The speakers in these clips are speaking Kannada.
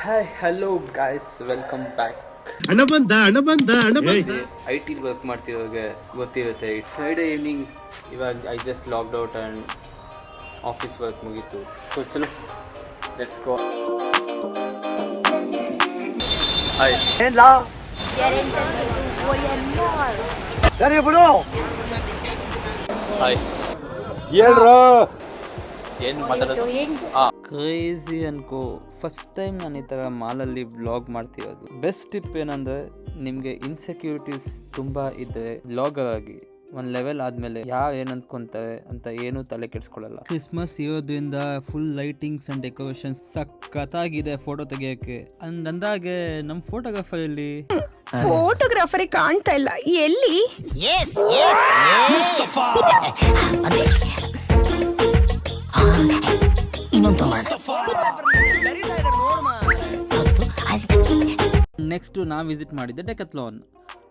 Hi hello guys, welcome back. I T work ಮಾಡ್ತಿರೋಗೆ ಗೊತ್ತಿರುತ್ತೆ. It's Friday evening. ಇವಾಗ I just logged out and office work ಮುಗೀತು. ಸೊ ಚಲೋ ಲೆಟ್ಸ್ ಗೋ. ಹಾಯ್ ಸರಿ ಬಿಡು. ಹಾಯ್ ಹೇಳ್ರು ಏನು ಮಾತಾಡೋದು? ಕ್ರೇಜಿ ಅನ್ಕೋ, ಫಸ್ಟ್ ಟೈಮ್ ನಾನು ಈ ಥರ ಮಾಲಲ್ಲಿ ವ್ಲಾಗ್ ಮಾಡ್ತಿರೋದು. ಬೆಸ್ಟ್ ಟಿಪ್ ಏನಂದರೆ, ನಿಮಗೆ ಇನ್ಸೆಕ್ಯೂರಿಟೀಸ್ ತುಂಬ ಇದ್ದರೆ ವ್ಲಾಗರ್ ಆಗಿ. ಒಂದು ಲೆವೆಲ್ ಆದಮೇಲೆ ಯಾರು ಏನು ಅಂದ್ಕೊಂತಾರೆ ಅಂತ ಏನೂ ತಲೆ ಕೆಡಿಸ್ಕೊಳ್ಳಲ್ಲ. ಕ್ರಿಸ್ಮಸ್ ಇರೋದ್ರಿಂದ ಫುಲ್ ಲೈಟಿಂಗ್ಸ್ ಆ್ಯಂಡ್ ಡೆಕೋರೇಷನ್ಸ್ ಸಖತ್ತಾಗಿದೆ ಫೋಟೋ ತೆಗಿಯೋಕ್ಕೆ. ಅಂದಾಗೆ ನಮ್ಮ ಫೋಟೋಗ್ರಾಫರೇ ಕಾಣ್ತಾ ಇಲ್ಲ, ಎಲ್ಲಿ? ನೆಕ್ಸ್ಟ್ ನಾವು ವಿಸಿಟ್ ಮಾಡಿದ್ದೆ ಡೆಕತ್ಲಾನ್.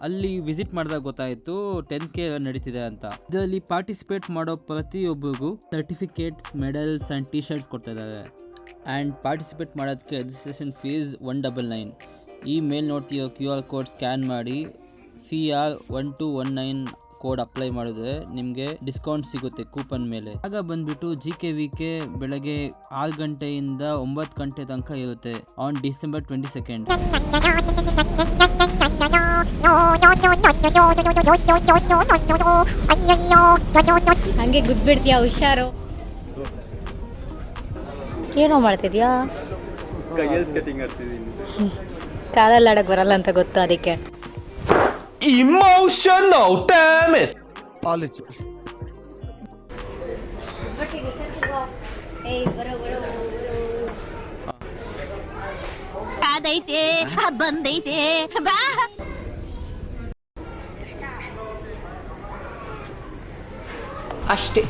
ಅಲ್ಲಿ ವಿಸಿಟ್ ಮಾಡಿದಾಗ ಗೊತ್ತಾಯಿತು 10K ನಡೀತಿದೆ ಅಂತ. ಇದರಲ್ಲಿ ಪಾರ್ಟಿಸಿಪೇಟ್ ಮಾಡೋ ಪ್ರತಿಯೊಬ್ಬರಿಗೂ certificates, medals and T shirts ಕೊಡ್ತಾ ಇದ್ದಾರೆ. ಆ್ಯಂಡ್ ಪಾರ್ಟಿಸಿಪೇಟ್ ಮಾಡೋದಕ್ಕೆ ರಿಜಿಸ್ಟ್ರೇಷನ್ ಫೀಸ್ 199. ಈ ಮೇಲ್ ನೋಡ್ತೀಯೋ QR ಕೋಡ್ ಸ್ಕ್ಯಾನ್ ಮಾಡಿ CR1219 ಕೋಡ್ ಅಪ್ಲೈ ಮಾಡಿದ್ರೆ ನಿಮಗೆ ಡಿಸ್ಕೌಂಟ್ ಸಿಗುತ್ತೆ ಕೂಪನ್ ಮೇಲೆ. ಆಗ ಬಂದ್ಬಿಟ್ಟು GKVK ಬೆಳಗ್ಗೆ 6 ಗಂಟೆಯಿಂದ 9 ಗಂಟೆ ತನಕ ಇರುತ್ತೆ ಆನ್ ಡಿಸೆಂಬರ್ 22. ಹಂಗೆ ಗುದ್ಬಿಡ್ತೀಯಾ, ಹುಷಾರು. ಏನೋ ಮಾಡ್ತಿದ್ಯಾ? ಕಾಲಲ್ಲಿ ಆಡಕ್ ಬರಲ್ಲ ಅಂತ ಗೊತ್ತು, ಅದಕ್ಕೆ. Emotional, damn it! Policy. ಅದೈತೆ ಬಂದೈತೆ ಬಾ. ಅಷ್ಟೇ,